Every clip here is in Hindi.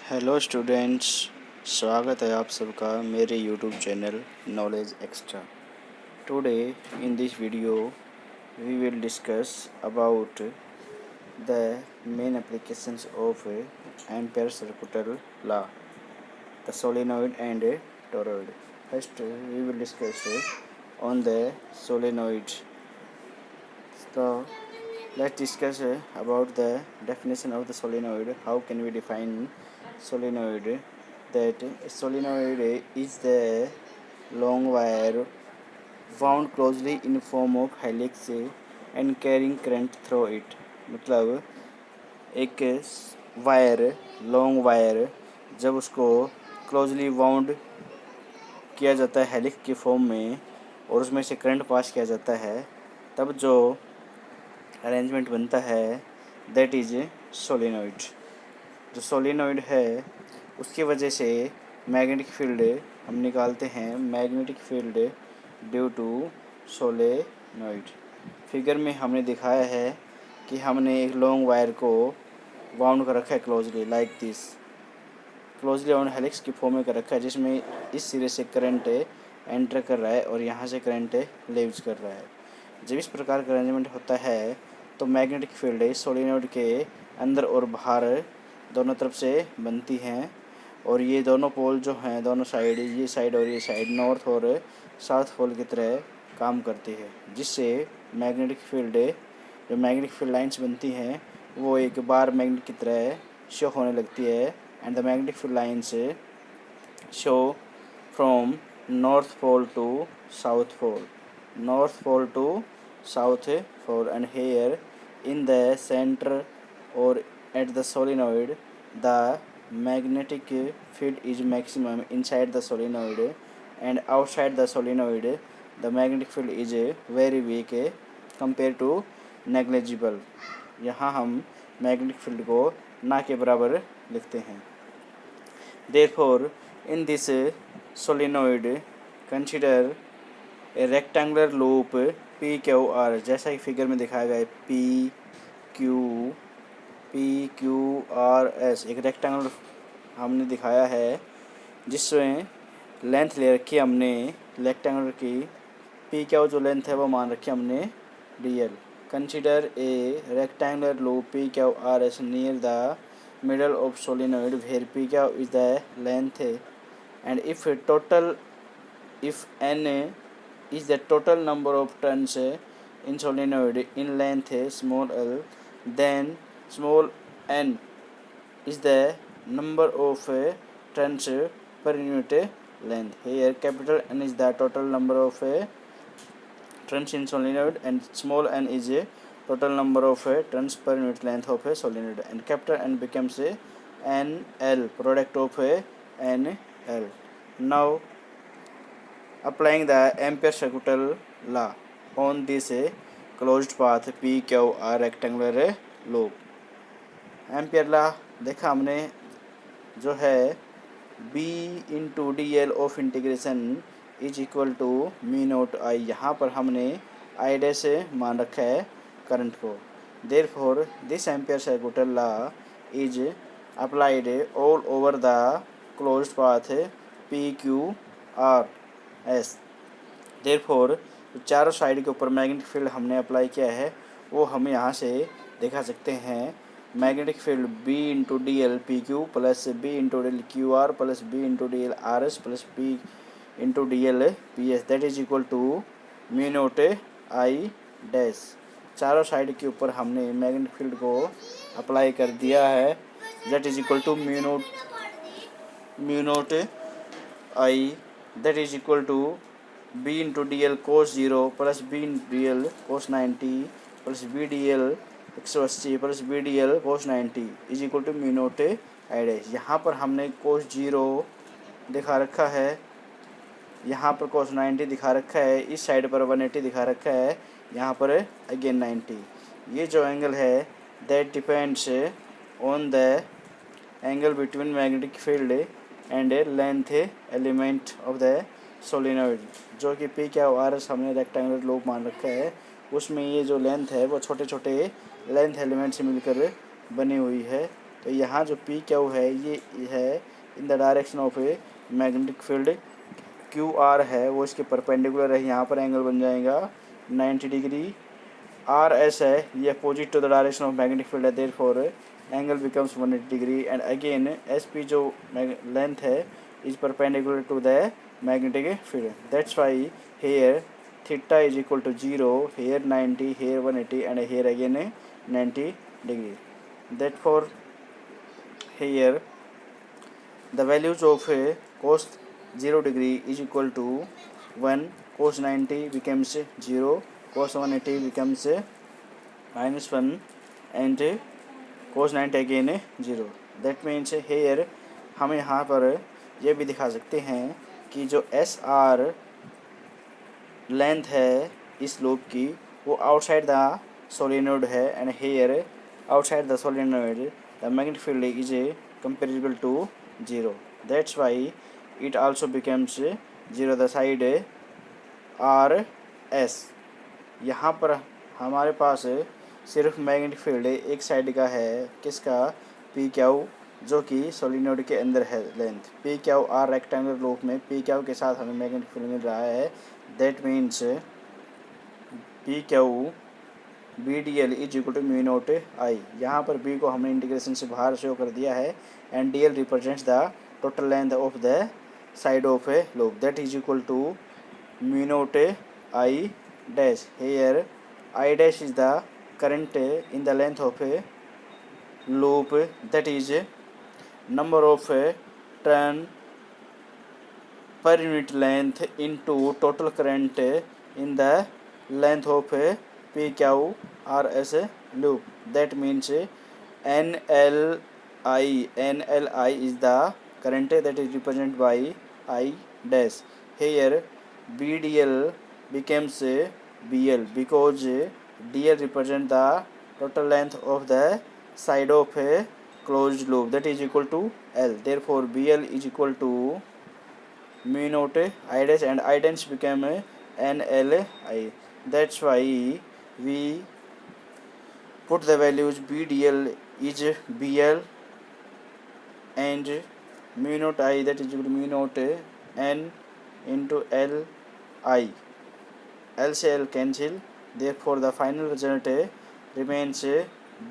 हेलो स्टूडेंट्स, स्वागत है आप सबका मेरे YouTube channel knowledge extra. Today in this video we will discuss about the main applications of Ampere circular law, the solenoid and toroid. First we will discuss on the solenoid. So let's discuss about the definition of the solenoid. How can we define solenoid? That a solenoid is the long wire wound closely in form of helix and carrying current through it. मतलब एक वायर, लॉन्ग वायर, जब उसको क्लोजली वाउंड किया जाता है हेलिक्स की फॉर्म में और उसमें से करंट पास किया जाता है, तब जो अरेंजमेंट बनता है दैट इज सोलेनॉइड। जो सोलेनॉइड है उसकी वजह से मैग्नेटिक फील्ड हम निकालते हैं, magnetic field due to solenoid. Figure में हमने दिखाया है कि हमने एक लॉन्ग वायर को वाउंड कर रखा है closely, like this, closely wound helix की फॉर्म में कर रखा है, जिसमें इस सिरे से करंट एंटर कर रहा है और यहाँ से करंट लीव्स कर रहा है। जब इस प्रकार का अरेंजमेंट होता है तो मैग्नेटिक फील्ड सोलेनॉइड के अंदर और बाहर दोनों तरफ से बनती हैं, और ये दोनों पोल जो हैं, दोनों साइड, ये साइड और ये साइड, नॉर्थ और साउथ पोल की तरह काम करती है, जिससे मैग्नेटिक फील्ड, जो मैग्नेटिक फील्ड लाइंस बनती हैं वो एक बार मैग्नेट की तरह शो होने लगती है। And the magnetic field lines show from north pole to south pole, north pole to south pole, and here in the center or at the solenoid the magnetic field is maximum inside the solenoid, and outside the solenoid the magnetic field is very weak compared to negligible। यहाँ हम मैग्नेटिक फील्ड को ना के बराबर लिखते हैं। therefore in this solenoid consider A rectangular loop P Q are, जैसा कि फिगर में दिखाया गया है, पी क्यू आर एस, एक रेक्टेंगुलर हमने दिखाया है जिसमें लेंथ ले रखी है हमने रेक्टेंगुलर की, पी क्यू जो लेंथ है वो मान रखी है हमने D L. Consider a rectangular loop P Q R S near the middle of solenoid where P Q is the length, and if n is the total number of turns in solenoid in length small l, then small n is the number of turns per unit length. Here capital N is the total number of turns in solenoid and small n is a total number of turns per unit length of a solenoid, and capital N becomes a NL, product of NL. Now applying the ampere circular law on this closed path PQR rectangular loop। Ampere law देखा हमने, जो है B into D L of integration is equal to mu not I, यहाँ पर हमने आई डैश मान रखा है करंट को। Therefore this ampere circular law is applied all over the closed path PQR S. Therefore चारों साइड के ऊपर मैग्नेटिक फील्ड हमने अप्लाई किया है वो हम यहाँ से दिखा सकते हैं। Magnetic field B into D L P Q plus B into D L Q R plus B into D L R S plus B into D L P S, that is equal to mu naught I dash. चारों साइड के ऊपर हमने मैग्नेटिक फील्ड को अप्लाई कर दिया है, that is equal to mu naught I, that is equal to B into DL cos 0 plus B into DL cos 90 plus B DL 180 plus B DL cos 90 is equal to mu naught I dash. यहाँ पर हमने cos 0 दिखा रखा है, यहाँ पर cos 90 दिखा रखा है, इस साइड पर 180 दिखा रखा है, यहाँ पर अगेन 90। ये जो एंगल है that depends on the angle between magnetic field and length element of the solenoid, जो कि पी क्या आर एस हमने रेक्टेंगुलर लूप मान रखा है, उसमें ये जो लेंथ है वो छोटे छोटे लेंथ एलिमेंट से मिलकर बनी हुई है। तो यहाँ जो पी क्यू है ये है in the direction of a magnetic field, Q R है वो इसके परपेंडिकुलर है, यहाँ पर एंगल बन जाएगा 90 डिग्री। आर एस है ये opposite to the direction of magnetic field है, therefore angle becomes 180 degree. And again S P जो लेंथ है is perpendicular to the magnetic field, that's why here theta is equal to 0, here 90, here 180 and here again 90 degree. Therefore here the values of cos 0 degree is equal to 1, cos 90 becomes 0, cos 180 becomes -1 and cos 90 again 0। That means here हम यहाँ पर यह भी दिखा सकते हैं कि जो एस आर लेंथ है इस लूप की वो आउटसाइड द सोलेनोइड है, and here outside the solenoid the magnetic field is comparable to 0, that's why it also becomes 0 the side R S। यहाँ पर हमारे पास सिर्फ मैग्नेटिक फील्ड एक साइड का है, किसका, पी क्यू, जो कि सोलिनोइड के अंदर है length P Q R rectangular loop में पी क्यू के साथ हमें मैग्नेटिक फील्ड मिल रहा है। That means P Q B D L is equal to mu not I, यहाँ पर बी को हमने इंटीग्रेशन से बाहर शो कर दिया है, and D L represents the total length of the side of a loop, that is equal to mu not I dash. Here I dash is the current in the length of a loop, that is number of turn per unit length into total current in the length of PQRS loop. That means NLI is the current that is represented by I dash. Here BDL becomes BL because DL represents the total length of the side of a closed loop, that is equal to L. Therefore BL is equal to mu naught I dash, and I dash became NLI. That's why we put the values BDL is BL and mu naught I, that is equal to mu naught N into LI. L से L cancel, therefore the final result remains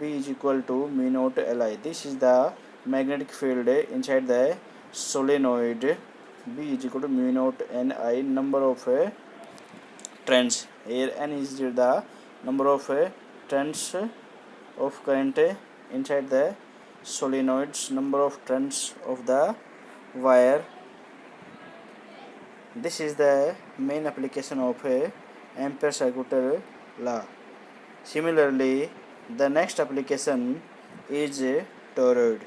B is equal to mu naught Li. This is the magnetic field inside the solenoid. B is equal to mu naught Ni, number of turns. Here N is the number of turns of current inside the solenoids, number of turns of the wire. This is the main application of Ampere circuital law. Similarly, the next application is toroid.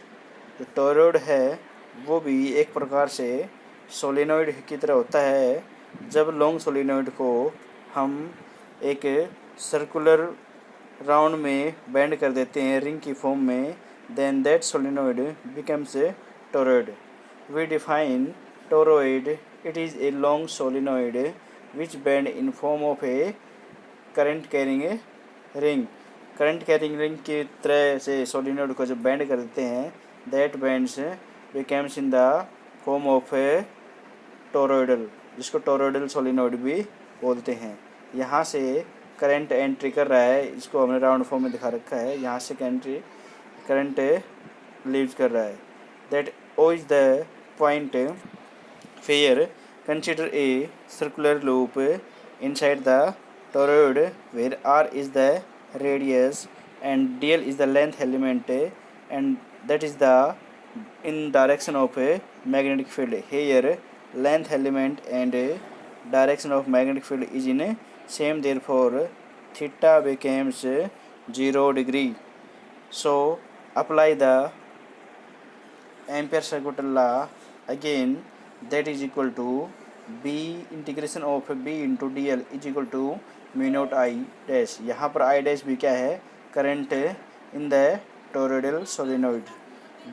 जो टोरॉइड है वो भी एक प्रकार से सोलेनोइड की तरह होता है। जब लॉन्ग सोलेनोइड को हम एक सर्कुलर राउंड में बेंड कर देते हैं रिंग की फॉर्म में, then that solenoid becomes toroid. We define toroid, it is a long solenoid which bend in form of a current carrying ring. Current carrying ring की तरह से सोलेनोइड को जब बेंड कर देते हैं, that bends becomes in the form of a toroidal, जिसको टोरॉइडल सोलेनोइड भी बोलते हैं। यहाँ से करंट एंट्री कर रहा है, इसको हमने राउंड फॉर्म में दिखा रखा है, यहाँ से करंट लीव्स कर रहा है। That O is the point fair consider a circular loop inside the toroid where R is the radius and dl is the length element, and that is the in direction of a magnetic field. Here length element and direction of magnetic field is in same, therefore theta becomes 0 degree. So apply the Ampere circuital law again, that is equal to B integration of B into D L is equal to mu not I dash. यहाँ पर आई डैश भी क्या है, current in the toroidal solenoid.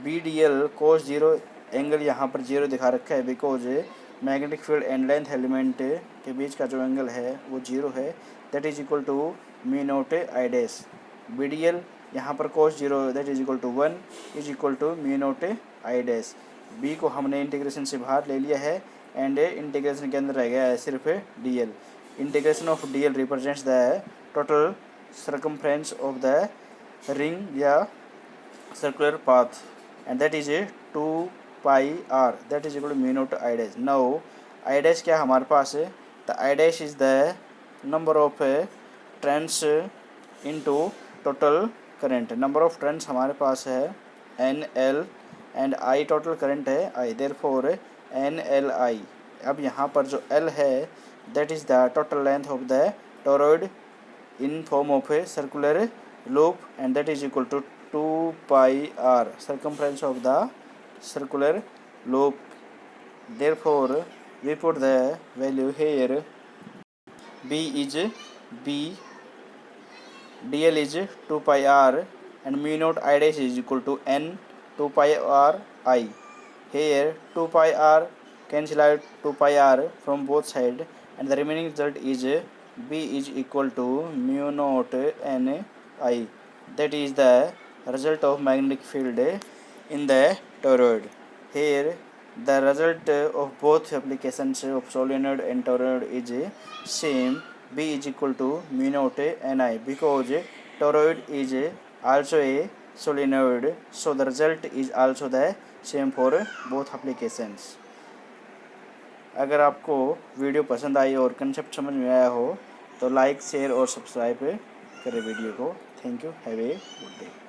B D L cos 0 angle यहाँ पर 0 दिखा रखा है because magnetic field and length element के बीच का जो एंगल है वो 0 है, that is equal to mu not I dash. B D L यहाँ पर cos 0 that is equal to 1 is equal to mu not I dash. B को हमने इंटीग्रेशन से बाहर ले लिया है एंड इंटीग्रेशन के अंदर रह गया है सिर्फ D L. Integration of D L represents the total circumference of the ring या circular path and that is 2 pi R that is equal to mu not I dash. Now I dash क्या हमारे पास है, the I dash is the number of turns into total current. Number of turns हमारे पास है N L and I total current है आई, देयरफॉर एन एल आई। अब यहाँ पर जो एल है that is the total length of the toroid in form of a circular loop and that is equal to 2 pi R circumference of the circular loop. Therefore we put the value here. B is B, dl is 2 pi r and mu naught I dash is equal to n 2 pi r I. Here 2 pi r cancel out 2 pi r from both sides and the remaining result is B is equal to mu naught n I. That is the result of magnetic field in the toroid. Here the result of both applications of solenoid and toroid is same. B is equal to mu naught Ni because toroid is also a solenoid, so the result is also the same for both applications. अगर आपको वीडियो पसंद आई और कंसेप्ट समझ में आया हो तो लाइक शेयर और सब्सक्राइब करें वीडियो को। Thank you, have a good day.